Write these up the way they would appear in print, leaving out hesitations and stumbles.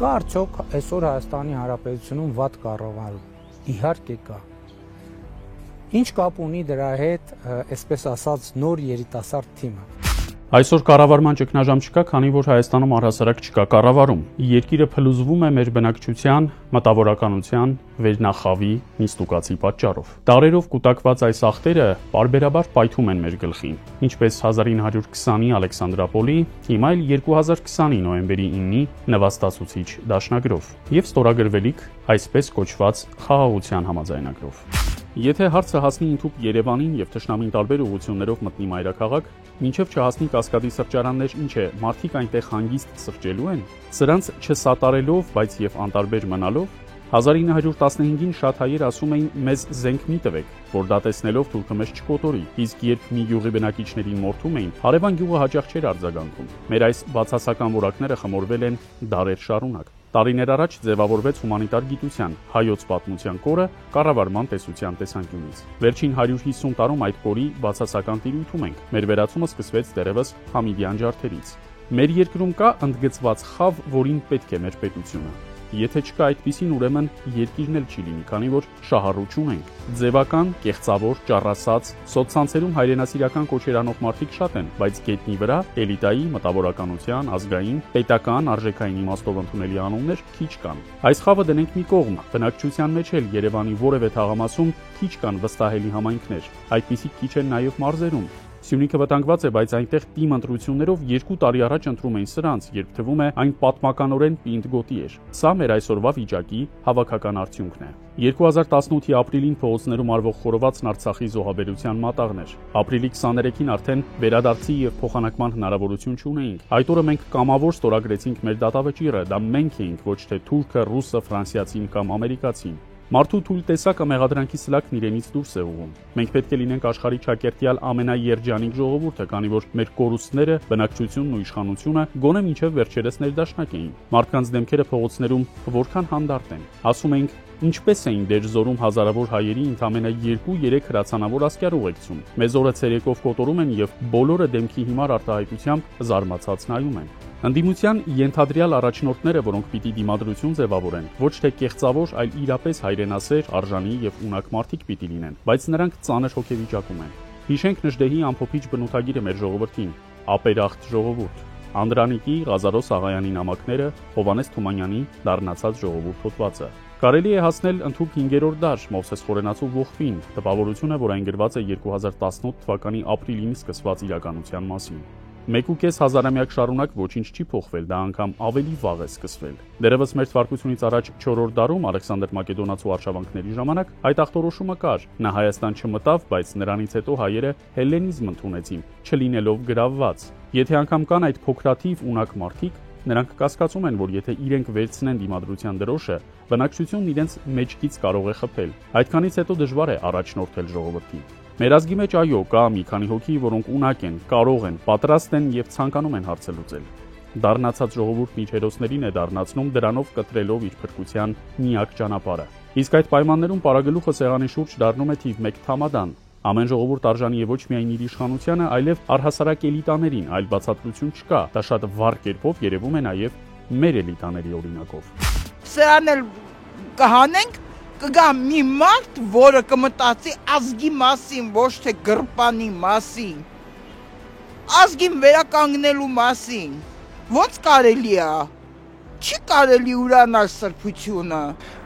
Կա արդյոք այսօր Հայաստանի Հանրապետությունում վատ կառավարում։ Իհարկե կա։ Ինչ կապ ունի դրա հետ, այսպես ասած, նոր երիտասարդ թիմը։ Այսօր կառավարման ճգնաժամ չկա, քանի որ Հայաստանում առհասարակ չկա կառավարում։ Երկիրը փլուզվում է մեր բնակչության, մտավորականության, վերնախավի, նիստուկացի պատճառով։ Դարերով կուտակված այս ախտերը պարբերաբար պայթում են մեր գլխին, ինչպես 1920-ի Ալեքսանդրապոլի, հիմա էլ 2020-ի նոյեմբերի 9-ի նվաստացուցիչ դաշնագրով եւ ստորագրվելիք այսպես կոչված խաղաղության համաձայնագրով։ Եթե հարցը հասնի ընդհուպ Երևանին եւ թշնամին տարբեր ուղղություններով մտնի մայրաքաղաք, մինչեւ չհասնի Կասկադի սրճարաններ, ինչ է, մարդիկ այնտեղ հանգիստ սրճելու են, սրանց չսատարելով, բայց եւ անտարբեր մնալով, 1915-ին շատ հայեր ասում էին մեզ զենք մի տվեք, որ դա տեսնելով թուրքը մեզ չկոտորի, իսկ երբ մի գյուղի բնակիչներին մորթում էին, հարևան գյուղը հաճախ չէր արձագանքում։ Մեր այս բացասական որակները խմորվել են դարեր շարունակ։ Տարիներ առաջ ձևավորվեց հումանիտար գիտության, հայոց պատմության կորը կառավարման տեսության տեսանկյունից։ Վերջին 150 տարում այդ կորի բացասական տիրույթում ենք։ Մեր վերացումը սկսվեց դեռևս Համիդյան ջարդերից։ Մեր երկրում կա ընդգծված խավ, որին պետք է մեր պետությունը։ Եթե չկա այդպիսին, ուրեմն երկիրն էլ չի լինի, քանի որ շահառու չունենք։ Ձևական, կեղծավոր, ճառասած, սոցցանցերում հայրենասիրական կոչեր անող մարդիկ շատ են, բայց գետնի վրա էլիտայի, մտավորականության, ազգային, պետական, արժեքային իմաստով ընդունելի անուններ քիչ կան։ Այս խավը դնենք մի կողմ, բնակչության մեջ էլ Երևանի որևէ թաղամասում քիչ կան վստահելի համայնքներ։ Այդպիսիք քիչ են նաև մարզերում։ Սյունիքը վտանգված է, բայց այնտեղ թիմ ընտրություններով 2 տարի առաջ ընտրում էին սրանց, երբ թվում է այն պատմականորեն պինդ գոտի էր։ Սա մեր այսօրվա վիճակի հավաքական արդյունքն է։ 2018-ի ապրիլին փողոցներում արվող խորովածն Արցախի զոհաբերության մատաղն էր։ Ապրիլի 23-ին արդեն վերադարձի եւ փոխանակման հնարավորություն չունեինք։ Այդ օրը մենք կամավոր ստորագրեցինք մեր դատավճիռը, դա մենք էինք, ոչ թե թուրքը, ռուսը, ֆրանսիացին կամ ամերիկացին։ Մարդու թույլ տեսակը մեղադրանքի սլաքն իրենից դուրս է ուղում։ Մենք պետք է լինենք աշխարհի չակերտյալ ամենաերջանիկ ժողովուրդը, քանի որ մեր կորուստները, բնակչությունն ու իշխանությունը գոնե մինչև վերջերս ներդաշնակ էին։ Մարդկանց դեմքերը փողոցներում որքան հանդարտ են։ Ասում ենք, ինչպես էին դերձորում հազարավոր հայերի ընդամենը 2-3 հրացանավոր ասկյար ուղեկցում։ Մեզ օրը ցերեկով կոտորում են եւ բոլորը դեմքի հիմար արտահայտությամբ զարմացած նայում են։ Ընդդիմության ենթադրյալ առաջնորդները, որոնք պիտի դիմադրություն ձևավորեն, ոչ թե կեղծավոր, այլ իրապես հայրենասեր, արժանի եւ ունակ մարդիկ պիտի լինեն, բայց նրանք ծանր հոգեվիճակում են։ Հիշենք Նժդեհի ամփոփիչ բնութագիրը մեր ժողովրդին՝ ապերախտ ժողովուրդ։ Անդրանիկի, Ղազարոս Աղայանի նամակները, Հովանես Թումանյանի դառնացած ժողովուրդ հոդվածը։ Կարելի է հասնել ընդհուպ 5-րդ դար Մովսես Խորենացու ողբին, տպավորությունը, որ այն գրված է 2018 թվականի ապրիլին սկսված իրականության մասին։ 1.5 հազարամյակ շարունակ ոչինչ չի փոխվել, դա անգամ ավելի վաղ է սկսվել։ Դեռևս մեր թվարկությունից առաջ 4-րդ դարում Ալեքսանդր Մակեդոնացու արշավանքների ժամանակ այդ ախտորոշումը կար։ Նա Հայաստան չմտավ, բայց նրանից հետո հայերը հելլենիզմ ընդունեցին, չլինելով գրավված։ Եթե անգամ կան այդ փոքրաթիվ ունակ մարդիկ, նրանք կասկածում են, որ եթե իրենք վերցնեն դիմադրության դրոշը, բնակչությունն իրենց մեջքից կարող է խփել։ Այդքանից հետո դժվար է առաջնորդել ժողովրդին։ Մեր ազգի մեջ այո, կա մի քանի հոգի, որոնք ունակ են, կարող են, պատրաստ են եւ ցանկանում են հարցը լուծել։ Դառնացած ժողովուրդն իր հերոսներին է դառնացնում, դրանով կտրելով իր փրկության միակ ճանապարհը։ Իսկ այդ պայմաններում պարագլուխը սեղանի շուրջ դառնում է թիվ 1 թամադան։ Ամեն ժողովուրդ արժանի է ոչ միայն իր իշխանությանը, այլև առհասարակ էլիտաներին, այլ բացատրություն չկա։ Դա շատ վառ կերպով երևում է նաև մեր էլիտաների օրինակով։ Սրանն էլ կհանենք, կգա մի մարդ, որը կմտածի ազգի մասին, ոչ թե գրպանի մասին, ազգին վերականգնելու մասին։ Ոնց կարելի է։ Չի կարելի ուրանալ սրբությունը։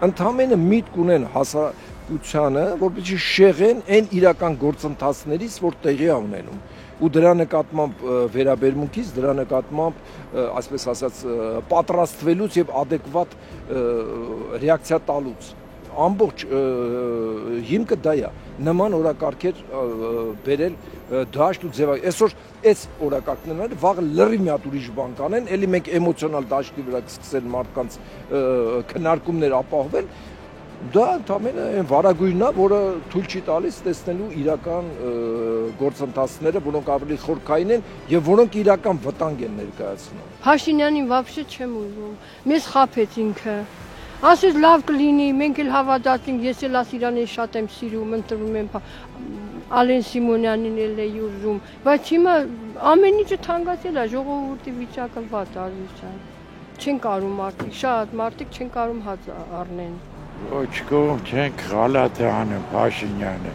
Ընդամենը միտք ունեն հասարակությանը, որպեսզի շեղեն այն իրական գործընթացներից, որ տեղի է ունենում։ Ու դրա նկատմամբ վերաբերմունքից, դրա նկատմամբ, այսպես ասած, պատրաստվելուց եւ adekvat ռեակցիա տալուց։ Ամբողջ հիմքը դա է։ Նման օրակարգեր բերել դաշտ ու ձևակ։ Այսօր այս օրակարգներն վաղը լրի մի հատ ուրիշ բան կանեն, էլի մենք էմոցիոնալ դաշտի վրա կսկսեն մարդկանց քննարկումներ ապահովել։ Դա ընդամենը այն վարագույրն է, որը թույլ չի տալիս տեսնելու իրական գործընթացները, որոնք ավելի խորքային են եւ որոնք իրական վտանգ են ներկայացնում։ Փաշինյանին вообще չեմ ուզում։ Մեզ խափեց ինքը։ Ասես լավ կլինի, մենք էլ հավատացինք, ես էլ Ասիրանին շատ եմ սիրում, ընտրում եմ Ալեն Սիմոնյանին էլ էի ուզում, բայց հիմա ամեն ինչը թանկացել է, ժողովրդի վիճակը վատ արվեցան։ չեն կարում մարդիկ, շատ մարդիկ չեն կարում հաց առնեն։ Ոչ կողմ չենք գալատը անում Փաշինյանը։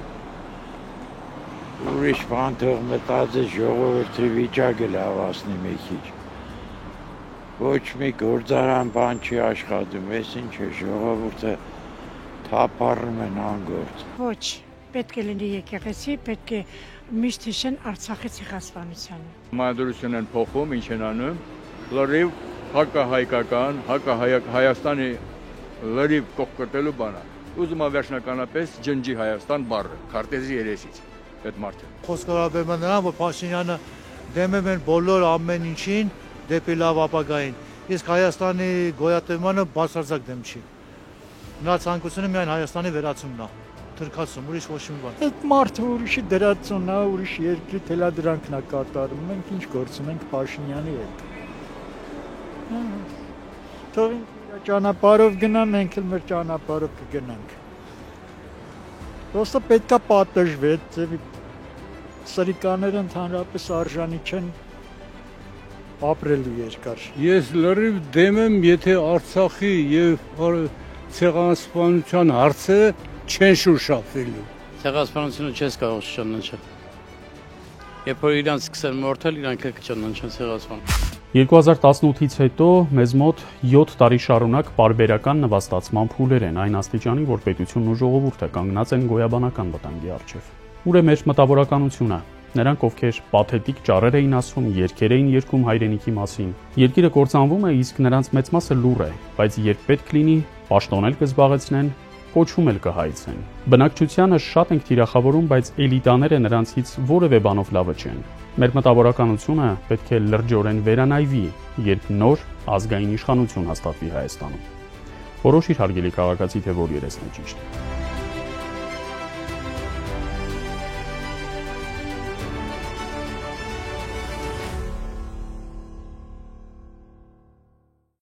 Ուրիշ բան թող մտածի ժողովրդի վիճակը լավացնի մի քիչ։ Ոչ մի գործարան բան չի աշխատում, ես ինչ է ժողովուրդը թափառում են անգործ։ Ոչ, պետք է լինի եկեղեցի, պետք է միշտ հիշեն Արցախի ցեղասպանությանը։ Մադրություն են փոխում, ինչ են անում, լրիվ հակահայկական, Հայաստանի լրիվ կողքրտելու բանա։ Ուզում եմ վերջնականապես ջնջի Հայաստան բառը, քարտեզի երեսից այդ մարդը։ Խոսքարաբերում է նրան, որ Փաշինյանը դեմ է բոլոր ամեն ինչին դեպի լավ ապագային։ Իսկ Հայաստանի գոյատևմանը բացարձակ դեմ չի։ Նրա ցանկությունը միայն Հայաստանի վերացումն է, թրքացում, ուրիշ ոչ մի բան։ Այդ մարդը ուրիշի դրածունն է, ուրիշ երկրի թելադրանքն է կատարում, մենք ինչ գործ ունենք Փաշինյանի հետ։ Թող իր ճանապարհով գնա, մենք էլ մեր ճանապարհով կգնանք։ Ոստը պետք է պատժվի, սրիկաները ընդհանրապես արժանի չեն ապրելու երկար։ Ես լրիվ դեմ եմ, եթե Արցախի եւ ցեղասպանության հարցերը չեն շուրշափվելու։ Ցեղասպանությունը չես կարող չճանաչել։ Երբ որ իրանց սկսեն մորթել, իրանք էլ կճանաչեն ցեղասպան։ 2018-ից հետո մեզ մոտ 7 տարի շարունակ պարբերական նվաստացման փուլեր են այն աստիճանի, որ պետությունն ու ժողովուրդը կանգնած են գոյաբանական վտանգի առջև։ Ուր է մեր մտավորականությունը։ Նրանք, ովքեր պաթետիկ ճառեր էին ասում, երգեր էին երգում հայրենիքի մասին։ Երկիրը կործանվում է, իսկ նրանց մեծ մասը լուռ է, բայց երբ պետք լինի, պաշտոնել կզբաղեցնեն, կոչում էլ կհայցեն։ Բնակչությանը շատ ենք թիրախավորում, բայց էլիտաները նրանցից որևէ բանով լավը չեն։ Մեր մտավորականությունը պետք է լրջորեն վերանայվի, երբ նոր ազգային իշխանություն հաստատվի Հայաստանում։ Որոշիր հարգելի քաղաքացի, թե որ երեսն է ճիշտ։